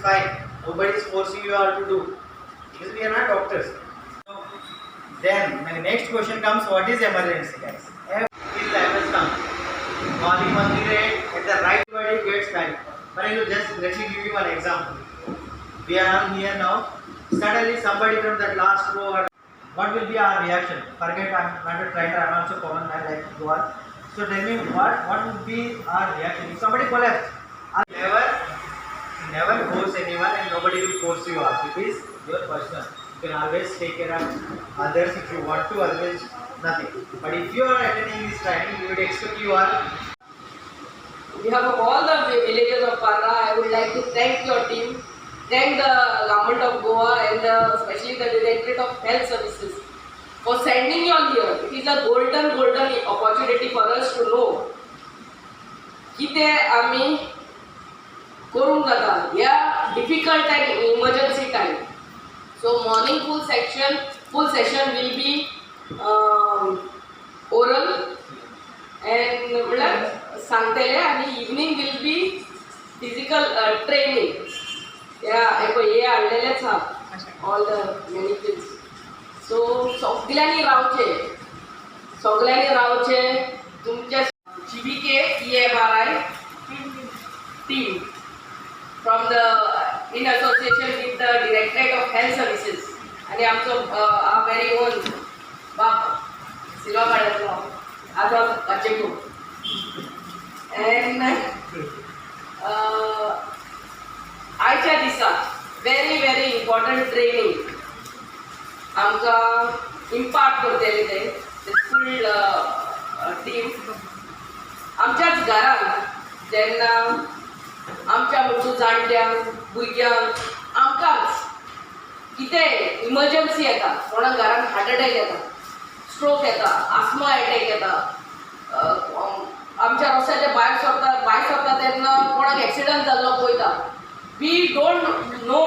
fine. Nobody is forcing you all to do. Because we are not doctors. So, then my next question comes, what is emergency, guys? Till time has come. Calling at the right body gets panic. But let me give you one example. We are all here now. Suddenly somebody from that last row, what will be our reaction? Forget I'm not a trainer, I'm also common man like you are. So tell me what would be our reaction if somebody collapses? Never force anyone and nobody will force you out. It is your personal. You can always take care of others if you want to, otherwise nothing. But if you are attending this training, you would expect you are. On behalf of all the villagers of Parra, I would like to thank your team, thank the government of Goa and especially the Directorate of Health Services for sending you all here. It is a golden opportunity for us to know किते आम्ही करूंक जाता ह्या difficult and emergency time. So morning full session will be oral and म्हटल्यार सांगतले आणि evening will be physical training. Yeah, हे हाडलेलेच हा all the many things. So सगळ्यांनी रावचे तुमच्या GBK EMRI team from the in association with the Directorate of Health Services आणि आमचो very own बाप सिल्वा पाड्याचो आजो काचेको and आयच्या दिसाक very important training आमकां इम्पार्ट करतले ते फूल टीम आमच्याच घरांत जेन्ना आमच्या म्हणून जाणट्यांक भुरग्यांक आमकांच कितें इमर्जन्सी येता कोणाक घरांत हार्ट अटॅक येता स्ट्रोक येता आस्मा अटॅक येता आमच्या रस्त्याचे भायर सरता तेन्ना कोणाक एक्सिडंट जाल्लो पळयता वी डोंट नो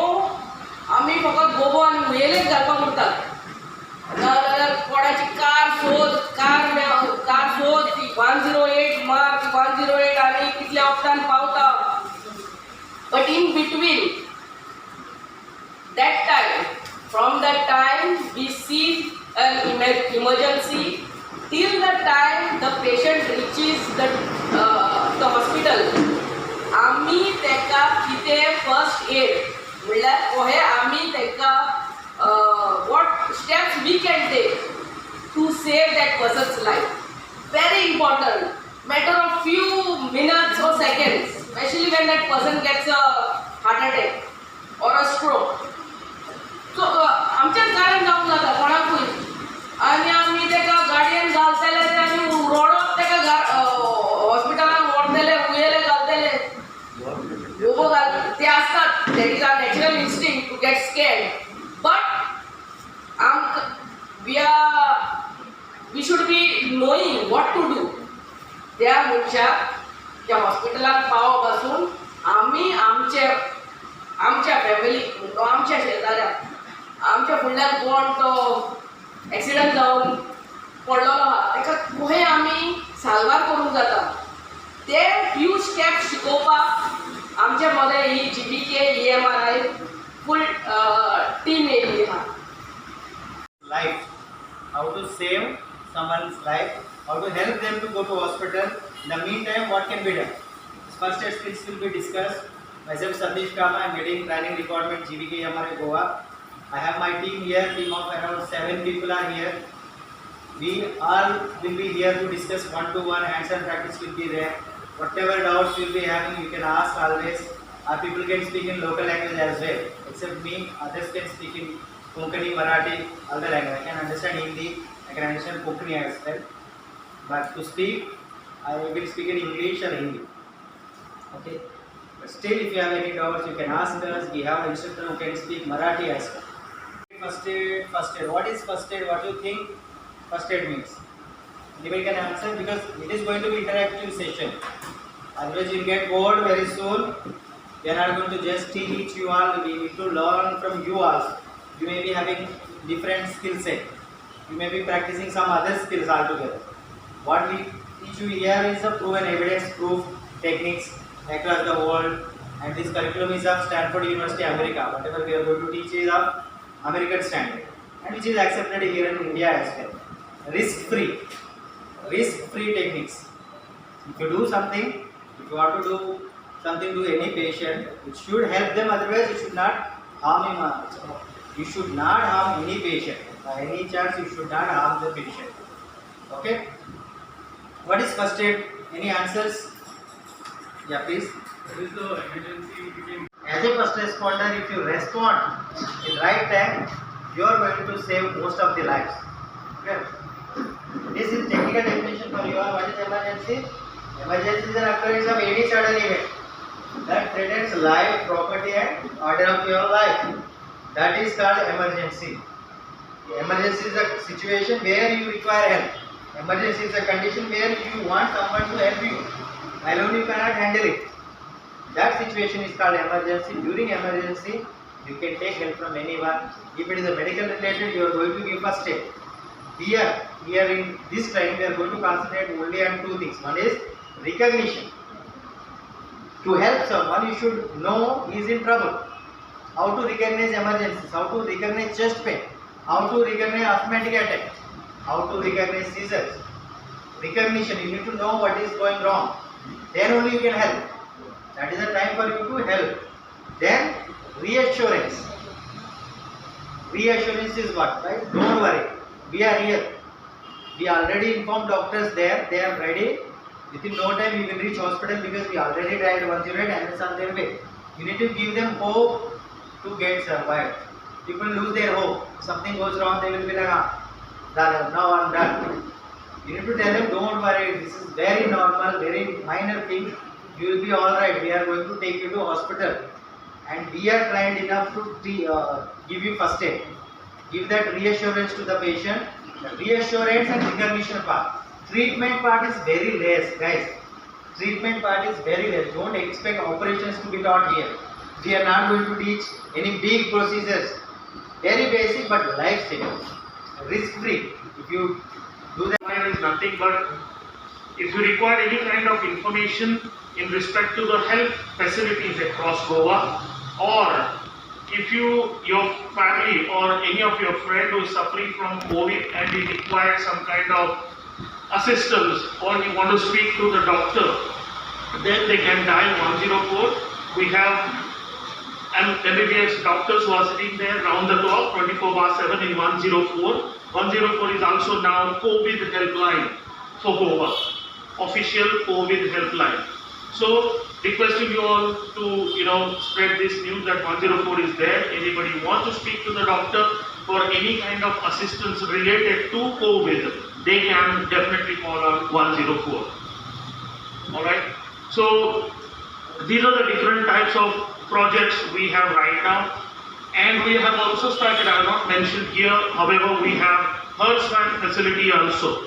आमी फकत गोबो आनी हुयेलेच घालपाक उरतात नाजाल्यार कोणाची कार सोद ती 108 मार 108 आनी कितल्या वक्तान पावता but in between that time from that time we see an emergency till the time the patient reaches the hospital आमी तेका कितें फर्स्ट एड म्हणल्यार कोहे आमी तेका what steps we can take to save that person's life. Very important. Matter of few minutes or seconds, especially when that person gets a heart attack or a stroke. So आमच्याच गाड्यान जावंक जाता कोणाकूय आनी आमी तेका गाडयेन घालतले ते आमी रोडोक तेका हॉस्पिटलान व्हरतले उयेले घालतले गोबो घालतले ते आसतात that is our natural instinct to get scared. But we should be knowing what to do. त्या मनशाक त्या हॉस्पिटलान पावो पासून आमी आमच्या फॅमिलीक आमच्या शेजाऱ्याक आमच्या फुडल्यान कोण तो एक्सिडंट जावन पडलेलो आहा तेका खंय आमी साल्वार करूंक जाता ते फ्यू स्टेप्स शिकोवपाक आमच्या मदें ही GBK EMRI फूल टीम येयल्ली आहा. Life, how to save someone's life, how to help them to go to hospital. In the meantime, what can be done? First aid skills will be discussed. Myself Satish Kama, I am heading planning department GBK EMRI Goa. I have my team here, team of around 7 people are here. We all will be here to discuss one-to-one, hands-on practice will be there. Whatever doubts you will be having, you can ask always. Our people can speak in local language as well. Except me, others can speak in Konkani, Marathi, other language. I can understand Hindi, I can understand Konkani as well. But to speak, I will speak in English or Hindi. Okay. But still, if you have any doubts, you can ask us. We have an instructor who can speak Marathi as well. First aid. What is first aid? What do you think first aid means? Anybody can answer because it is going to be interactive session. Otherwise, you will get bored very soon. We are not going to just teach you all. We need to learn from you also. You may be having different skill set. You may be practicing some other skills altogether. What we teach you here is a proven evidence proof techniques across the world. and this curriculum is of Stanford University, America. Whatever we are going to teach is of American standard, and which is accepted here in India as well. Risk-free techniques. If you do something, if you want to do something to any patient, it should help them. Otherwise, you should not harm him. You should not harm any patient. By any chance, you should not harm the patient. Okay. What is first aid? Any answers? Yeah, please. What is the emergency between? As a first responder, if you respond in right time, you are going to save most of the lives. Okay. This is technical definition for you. What is emergency? Emergency is an occurrence of any sudden event that threatens life, property, and order of your life. That is called emergency. Emergency is a situation where you require help. Emergency is a condition where you want someone to help you. Alone you cannot handle it. That situation is called emergency. During emergency, you can take help from anyone. If it is a medical related, you are going to give first aid. Here in this time, we are going to concentrate only on two things. One is recognition. To help someone, you should know he is in trouble. How to recognize emergencies, how to recognize chest pain, how to recognize asthmatic attack, how to recognize seizures. Recognition, you need to know what is going wrong. Then only you can help. That is the time for you to help. Then reassurance. Reassurance is what? Right? Don't worry. We are here. We already informed doctors there. They are ready. Within no time we will reach hospital because we already dialed 108 and it's on their way. You need to give them hope to get survived. People lose their hope. If something goes wrong, they will be like, now I'm done. You need to tell them, don't worry, this is very normal, very minor thing. You will be alright. We are going to take you to hospital. And we are trained enough to give you first aid. Give that reassurance to the patient. The reassurance and recognition part. Treatment part is very less, guys. Treatment part is very less. Don't expect operations to be taught here. We are not going to teach any big procedures. Very basic but life-saving. Risk-free. If you do that. Is nothing but if you require any kind of information in respect to the health facilities across Goa, or if your family or any of your friend who is suffering from COVID and he requires some kind of assistance or you want to speak to the doctor, then they can dial 104. We have MBBS doctors who are sitting there round the clock 24/7 in 104. 104 is also now COVID helpline for Goa, official COVID helpline. So requesting you all to spread this news that 104 is there. Anybody want to speak to the doctor for any kind of assistance related to COVID, they can definitely call on 104. All right. So these are the different types of projects we have right now, and we have also started, I have not mentioned here, however, we have Hearst van facility also.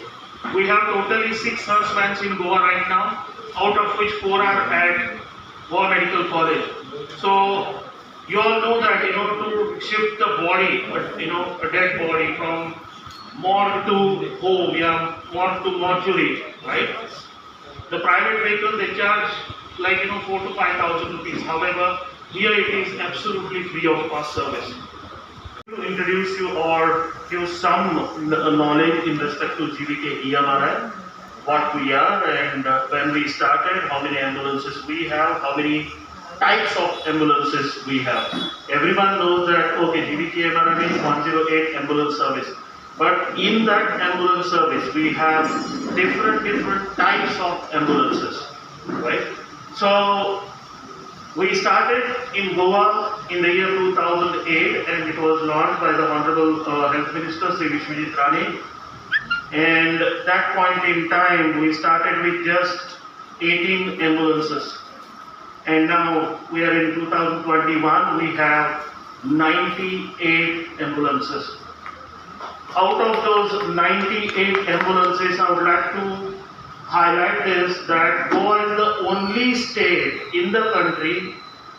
We have totally 6 Hearst vans in Goa right now, out of which 4 are at Goa Medical College. So you all know that in order to shift the body, a dead body from morgue to home, morgue to mortuary, right? The private vehicle, they charge like 4,000 to 5,000 rupees. However, here it is absolutely free of cost service. To introduce you or give some knowledge in respect to GVK EMRI, what we are and when we started, how many ambulances we have, how many types of ambulances we have. Everyone knows that GVK EMRI means 108 ambulance service. But in that ambulance service, we have different types of ambulances, right? So we started in Goa in the year 2008, and it was launched by the Honorable Health Minister Sri Vishwajit Rane. And at that point in time, we started with just 18 ambulances. And now we are in 2021, we have 98 ambulances. Out of those 98 ambulances, I would like to highlight is that Goa is the only state in the country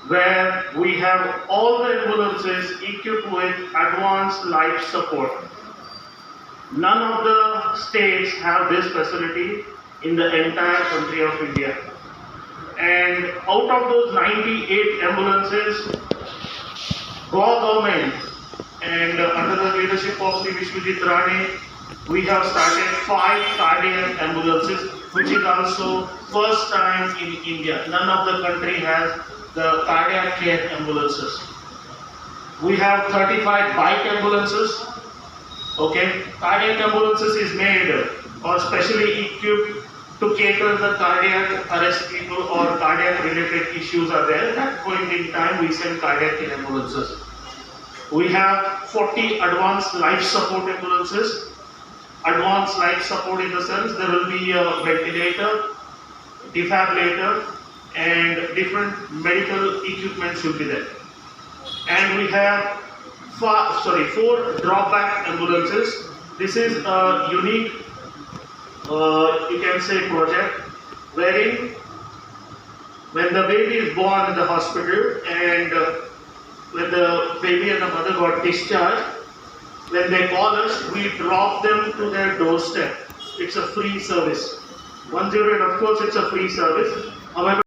where we have all the ambulances equipped with advanced life support. None of the states have this facility in the entire country of India. And out of those 98 ambulances, Goa government and under the leadership of Sri Vishwajit Rane, we have started 5 cardiac ambulances, which is also first time in India. None of the country has the cardiac care ambulances. We have 35 bike ambulances. Okay, cardiac ambulances is made or specially equipped to cater the cardiac arrest people or cardiac related issues are there. At that point in time, we send cardiac care ambulances. We have 40 advanced life support ambulances. Advanced life support in the sense there will be a ventilator, defibrillator, and different medical equipment should be there. And we have 4 drop-back ambulances. This is a unique, you can say, project wherein when the baby is born in the hospital and when the baby and the mother got discharged, when they call us, we drop them to their doorstep. It's a free service. 10, and of course it's a free service. However,